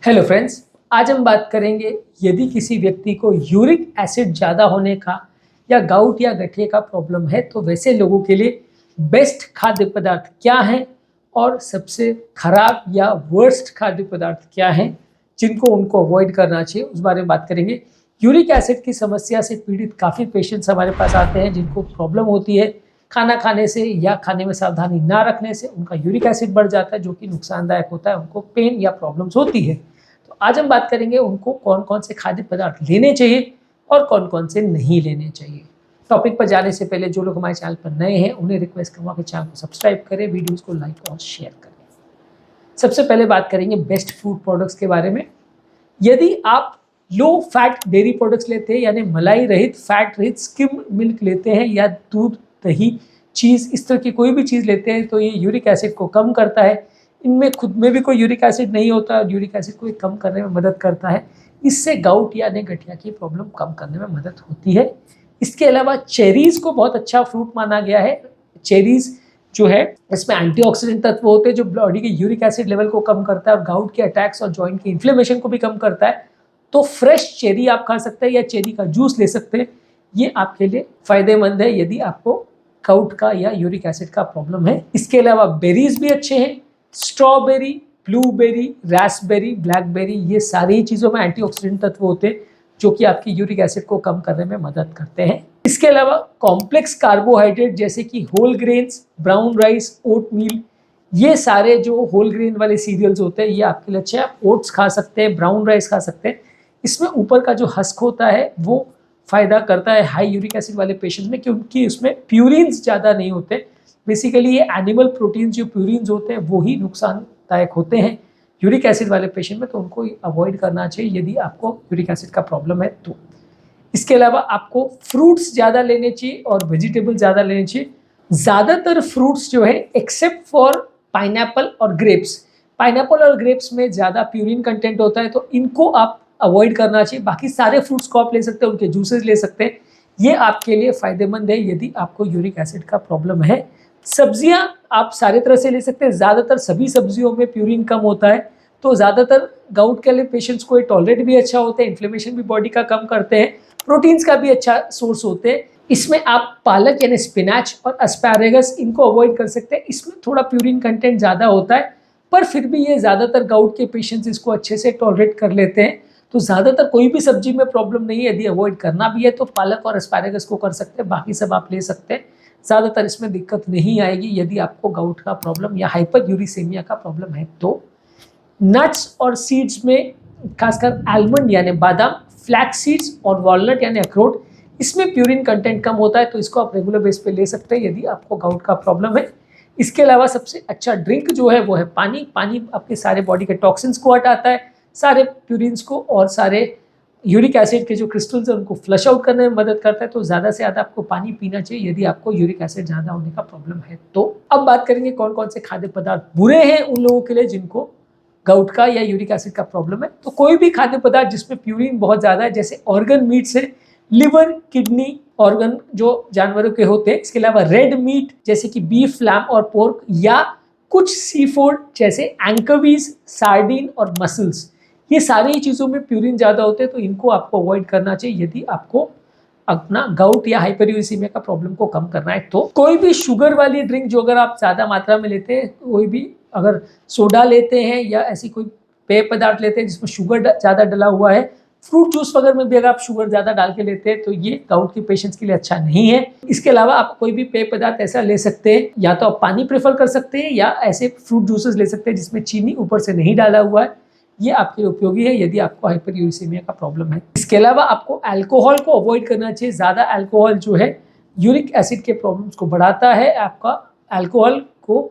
Hello friends, आज हम बात करेंगे यदि किसी व्यक्ति को यूरिक एसिड ज़्यादा होने का या गाउट या गठिया का प्रॉब्लम है तो वैसे लोगों के लिए बेस्ट खाद्य पदार्थ क्या हैं और सबसे खराब या वर्स्ट खाद्य पदार्थ क्या हैं जिनको उनको अवॉइड करना चाहिए, उस बारे में बात करेंगे। यूरिक एसिड की समस्या से पीड़ित काफ़ी पेशेंट्स हमारे पास आते हैं जिनको प्रॉब्लम होती है खाना खाने से या खाने में सावधानी ना रखने से उनका यूरिक एसिड बढ़ जाता है, जो कि नुकसानदायक होता है, उनको पेन या प्रॉब्लम्स होती है। आज हम बात करेंगे उनको कौन कौन से खाद्य पदार्थ लेने चाहिए और कौन कौन से नहीं लेने चाहिए। टॉपिक पर जाने से पहले जो लोग हमारे चैनल पर नए हैं उन्हें रिक्वेस्ट करूँगा कि चैनल को सब्सक्राइब करें, वीडियोस को लाइक और शेयर करें। सबसे पहले बात करेंगे बेस्ट फूड प्रोडक्ट्स के बारे में। यदि आप लो फैट डेयरी प्रोडक्ट्स लेते हैं यानी मलाई रहित, फैट रहित स्किम मिल्क लेते हैं या दूध, दही, चीज़, इस तरह की कोई भी चीज़ लेते हैं तो ये यूरिक एसिड को कम करता है। इनमें खुद में भी कोई यूरिक एसिड नहीं होता और यूरिक एसिड को कम करने में मदद करता है। इससे गाउट यानी गठिया की प्रॉब्लम कम करने में मदद होती है। इसके अलावा चेरीज़ को बहुत अच्छा फ्रूट माना गया है। चेरीज़ जो है इसमें एंटीऑक्सीडेंट तत्व होते हैं जो बॉडी के यूरिक एसिड लेवल को कम करता है और गाउट के अटैक्स और जॉइंट के इन्फ्लेमेशन को भी कम करता है। तो फ्रेश चेरी आप खा सकते हैं या चेरी का जूस ले सकते हैं, ये आपके लिए फ़ायदेमंद है यदि आपको गाउट का या यूरिक एसिड का प्रॉब्लम है। इसके अलावा बेरीज भी अच्छे हैं। स्ट्रॉबेरी, ब्लूबेरी, रास्पबेरी, ब्लैकबेरी, ये सारी चीज़ों में एंटीऑक्सीडेंट तत्व होते हैं जो कि आपकी यूरिक एसिड को कम करने में मदद करते हैं। इसके अलावा कॉम्प्लेक्स कार्बोहाइड्रेट जैसे कि होल ग्रेन्स, ब्राउन राइस, ओट मील, ये सारे जो होल ग्रेन वाले सीरियल्स होते हैं ये आपके लिए अच्छे हैं। आप ओट्स खा सकते हैं, ब्राउन राइस खा सकते हैं। इसमें ऊपर का जो हस्क होता है वो फ़ायदा करता है हाई यूरिक एसिड वाले पेशेंट में, क्योंकि उसमें प्यूरिन्स ज़्यादा नहीं होते। बेसिकली ये एनिमल प्रोटीन्स जो प्यूरिन्स होते हैं वो ही नुकसानदायक होते हैं यूरिक एसिड वाले पेशेंट में, तो उनको अवॉइड करना चाहिए यदि आपको यूरिक एसिड का प्रॉब्लम है तो। इसके अलावा आपको फ्रूट्स ज़्यादा लेने चाहिए और वेजिटेबल ज़्यादा लेने चाहिए। ज़्यादातर फ्रूट्स जो है एक्सेप्ट फॉर पाइनएप्पल और ग्रेप्स, पाइनएप्पल और ग्रेप्स में ज़्यादा प्यूरिन कंटेंट होता है तो इनको आप अवॉइड करना चाहिए। बाकी सारे फ्रूट्स को आप ले सकते हैं, उनके जूसेस ले सकते हैं, ये आपके लिए फ़ायदेमंद है यदि आपको यूरिक एसिड का प्रॉब्लम है। सब्जियां आप सारे तरह से ले सकते हैं। ज़्यादातर सभी सब्जियों में प्यूरिन कम होता है तो ज़्यादातर गाउट के लिए पेशेंट्स को ये टॉलरेट भी अच्छा होता है, इन्फ्लेमेशन भी बॉडी का कम करते हैं, प्रोटीन्स का भी अच्छा सोर्स होते हैं। इसमें आप पालक यानी स्पिनच और एस्पैरेगस इनको अवॉइड कर सकते हैं। इसमें थोड़ा प्यूरिन कंटेंट ज़्यादा होता है पर फिर भी ये ज़्यादातर गाउट के पेशेंट्स इसको अच्छे से टॉलरेट कर लेते हैं। तो ज़्यादातर कोई भी सब्जी में प्रॉब्लम नहीं है, यदि अवॉइड करना भी है तो पालक और एस्पैरेगस को कर सकते हैं, बाकी सब आप ले सकते हैं। ज़्यादातर इसमें दिक्कत नहीं आएगी यदि आपको गाउट का प्रॉब्लम या हाइपर यूरिसेमिया का प्रॉब्लम है तो। नट्स और सीड्स में खासकर आलमंड यानी बादाम, फ्लैक्स सीड्स और वॉलनट यानी अखरोट, इसमें प्यूरिन कंटेंट कम होता है तो इसको आप रेगुलर बेस पे ले सकते हैं यदि आपको गाउट का प्रॉब्लम है। इसके अलावा सबसे अच्छा ड्रिंक जो है वो है पानी। पानी आपके सारे बॉडी के टॉक्सिन्स को हटाता है, सारे प्यूरिन्स को और सारे यूरिक एसिड के जो क्रिस्टल्स हैं उनको फ्लश आउट करने में मदद करता है। तो ज़्यादा से ज़्यादा आपको पानी पीना चाहिए यदि आपको यूरिक एसिड ज़्यादा होने का प्रॉब्लम है तो। अब बात करेंगे कौन कौन से खाद्य पदार्थ बुरे हैं उन लोगों के लिए जिनको गाउट का या यूरिक एसिड का प्रॉब्लम है। तो कोई भी खाद्य पदार्थ जिसमें प्यूरिन बहुत ज़्यादा है, जैसे ऑर्गन मीट से लिवर, किडनी ऑर्गन जो जानवरों के होते हैं। इसके अलावा रेड मीट जैसे कि बीफ, लैम और पोर्क, या कुछ सी फूड जैसे एंकोवीज, सार्डिन और मसल्स, ये सारी चीज़ों में प्यूरिन ज़्यादा होते हैं तो इनको आपको अवॉइड करना चाहिए यदि आपको अपना गाउट या हाइपरयूरिसीमिया का प्रॉब्लम को कम करना है तो। कोई भी शुगर वाली ड्रिंक जो अगर आप ज़्यादा मात्रा में लेते हैं, कोई भी अगर सोडा लेते हैं या ऐसी कोई पेय पदार्थ लेते हैं जिसमें शुगर ज़्यादा डला हुआ है, फ्रूट जूस वगैरह में भी अगर आप शुगर ज़्यादा डाल के लेते हैं तो ये गाउट के पेशेंट्स के लिए अच्छा नहीं है। इसके अलावा आप कोई भी पेय पदार्थ ऐसा ले सकते हैं, या तो आप पानी प्रेफर कर सकते हैं या ऐसे फ्रूट जूसेस ले सकते हैं जिसमें चीनी ऊपर से नहीं डाला हुआ है, ये आपके लिए उपयोगी है यदि आपको हाइपरयूरिसेमिया का प्रॉब्लम है। इसके अलावा आपको अल्कोहल को अवॉइड करना चाहिए। ज़्यादा अल्कोहल जो है यूरिक एसिड के प्रॉब्लम्स को बढ़ाता है। आपका अल्कोहल को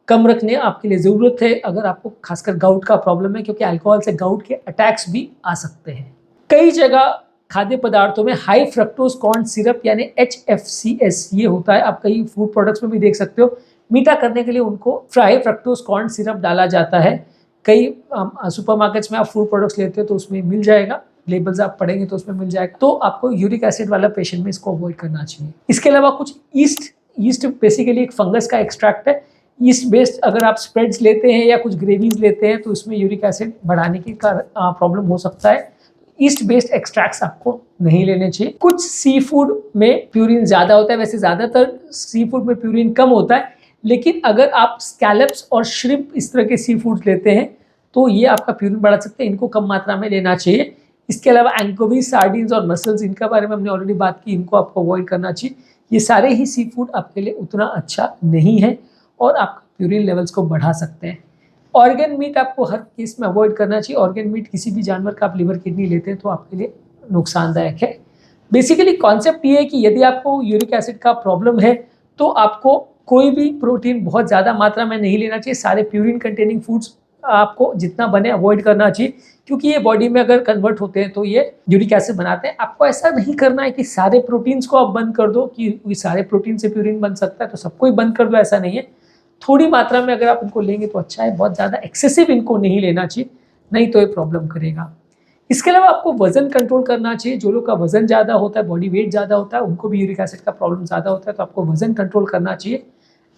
कम रखने आपके लिए ज़रूरत है अगर आपको खासकर गाउट का प्रॉब्लम है, क्योंकि अल्कोहल से गाउट के अटैक्स भी आ सकते हैं। कई जगह खाद्य पदार्थों में हाई फ्रक्टोज कॉर्न सिरप यानी HFCS ये होता है। आप कई फूड प्रोडक्ट्स में भी देख सकते हो, मीठा करने के लिए उनको हाई फ्रक्टोज कॉर्न सिरप डाला जाता है। कई सुपरमार्केट्स में आप फूड प्रोडक्ट्स लेते हो तो उसमें मिल जाएगा, लेबल्स आप पढ़ेंगे तो उसमें मिल जाएगा। तो आपको यूरिक एसिड वाला पेशेंट में इसको अवॉइड करना चाहिए। इसके अलावा कुछ ईस्ट बेसिकली एक फंगस का एक्सट्रैक्ट है। ईस्ट बेस्ड अगर आप स्प्रेड्स लेते हैं या कुछ ग्रेवीज लेते हैं तो इसमें यूरिक एसिड बढ़ाने की प्रॉब्लम हो सकता है। ईस्ट बेस्ड एक्सट्रैक्ट्स आपको नहीं लेने चाहिए। कुछ सी फूड में प्यूरिन ज़्यादा होता है, वैसे ज़्यादातर सी फूड में प्यूरिन कम होता है, लेकिन अगर आप स्कैलप्स और श्रिम्प इस तरह के सी फूड्स लेते हैं तो ये आपका प्यूरिन बढ़ा सकते हैं, इनको कम मात्रा में लेना चाहिए। इसके अलावा एंकोवी, सार्डिन्स और मसल्स, इनका बारे में हमने ऑलरेडी बात की, इनको आपको अवॉइड करना चाहिए। ये सारे ही सी फूड आपके लिए उतना अच्छा नहीं है और आपका प्यूरिन लेवल्स को बढ़ा सकते हैं। ऑर्गन मीट आपको हर केस में अवॉइड करना चाहिए। ऑर्गन मीट किसी भी जानवर का आप लिवर किडनी लेते हैं तो आपके लिए नुकसानदायक है। बेसिकली कॉन्सेप्ट ये है कि यदि आपको यूरिक एसिड का प्रॉब्लम है तो आपको कोई भी प्रोटीन बहुत ज़्यादा मात्रा में नहीं लेना चाहिए। सारे प्यूरिन कंटेनिंग फूड्स आपको जितना बने अवॉइड करना चाहिए, क्योंकि ये बॉडी में अगर कन्वर्ट होते हैं तो ये यूरिक एसिड बनाते हैं। आपको ऐसा नहीं करना है कि सारे प्रोटीन्स को आप बंद कर दो कि सारे प्रोटीन से प्यूरिन बन सकता है तो सबको ही बंद कर दो, ऐसा नहीं है। थोड़ी मात्रा में अगर आप इनको लेंगे तो अच्छा है, बहुत ज़्यादा एक्सेसिव इनको नहीं लेना चाहिए, नहीं तो ये प्रॉब्लम करेगा। इसके अलावा आपको वजन कंट्रोल करना चाहिए। जो लोग का वजन ज़्यादा होता है, बॉडी वेट ज़्यादा होता है, उनको भी यूरिक एसिड का प्रॉब्लम ज़्यादा होता है, तो आपको वजन कंट्रोल करना चाहिए।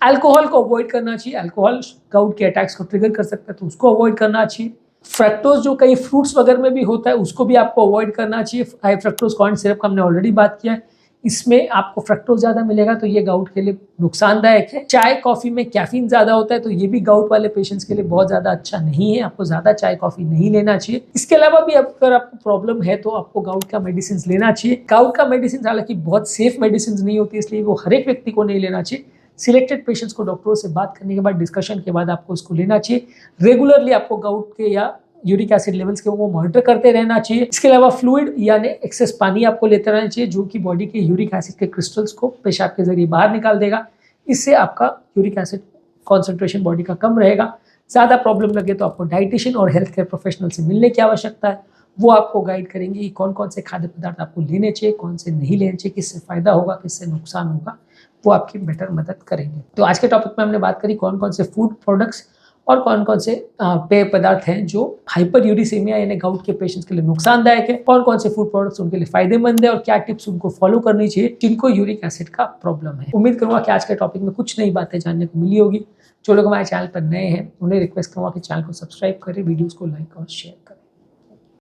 अल्कोहल को अवॉइड करना चाहिए। अल्कोहल गाउट के अटैक्स को ट्रिगर कर सकता है तो उसको अवॉइड करना चाहिए। फ्रक्टोज जो कई फ्रूट्स वगैरह में भी होता है उसको भी आपको अवॉइड करना चाहिए। हाई फ्रक्टोज कॉर्न सिरप का हमने ऑलरेडी बात किया है, इसमें आपको फ्रक्टोज ज़्यादा मिलेगा तो ये गाउट के लिए नुकसानदायक है। चाय कॉफ़ी में कैफीन ज़्यादा होता है तो ये भी गाउट वाले पेशेंट्स के लिए बहुत ज़्यादा अच्छा नहीं है, आपको ज़्यादा चाय कॉफ़ी नहीं लेना चाहिए। इसके अलावा भी अगर आपको प्रॉब्लम है तो आपको गाउट का मेडिसिन लेना चाहिए। गाउट का मेडिसिन हालांकि बहुत सेफ मेडिसिन नहीं होती, इसलिए वो हर एक व्यक्ति को नहीं लेना चाहिए। सिलेक्टेड पेशेंट्स को डॉक्टरों से बात करने के बाद, डिस्कशन के बाद आपको उसको लेना चाहिए। रेगुलरली आपको गाउट के या यूरिक एसिड लेवल्स के वो मॉनिटर करते रहना चाहिए। इसके अलावा फ्लूइड यानी एक्सेस पानी आपको लेते रहना चाहिए, जो कि बॉडी के यूरिक एसिड के क्रिस्टल्स को पेशाब के जरिए बाहर निकाल देगा। इससे आपका यूरिक एसिड कॉन्सेंट्रेशन बॉडी का कम रहेगा। ज़्यादा प्रॉब्लम लगे तो आपको डाइटिशियन और हेल्थ केयर प्रोफेशनल से मिलने की आवश्यकता है। वो आपको गाइड करेंगे कि कौन कौन से खाद्य पदार्थ आपको लेने चाहिए, कौन से नहीं लेने चाहिए, किससे फ़ायदा होगा, किससे नुकसान होगा, वो आपकी बेटर मदद करेंगे। तो आज के टॉपिक में हमने बात करी कौन कौन से फूड प्रोडक्ट्स और कौन कौन से पेय पदार्थ हैं जो हाइपर यूरिसेमिया यानी गाउट के पेशेंट्स के लिए नुकसानदायक है, कौन कौन से फूड प्रोडक्ट्स उनके लिए फायदेमंद है और क्या टिप्स उनको फॉलो करनी चाहिए जिनको यूरिक एसिड का प्रॉब्लम है। उम्मीद करूंगा कि आज के टॉपिक में कुछ नई बातें जानने को मिली होगी। जो लोग हमारे चैनल पर नए हैं उन्हें रिक्वेस्ट करूंगा कि चैनल को सब्सक्राइब करें, वीडियोज़ को लाइक और शेयर करें।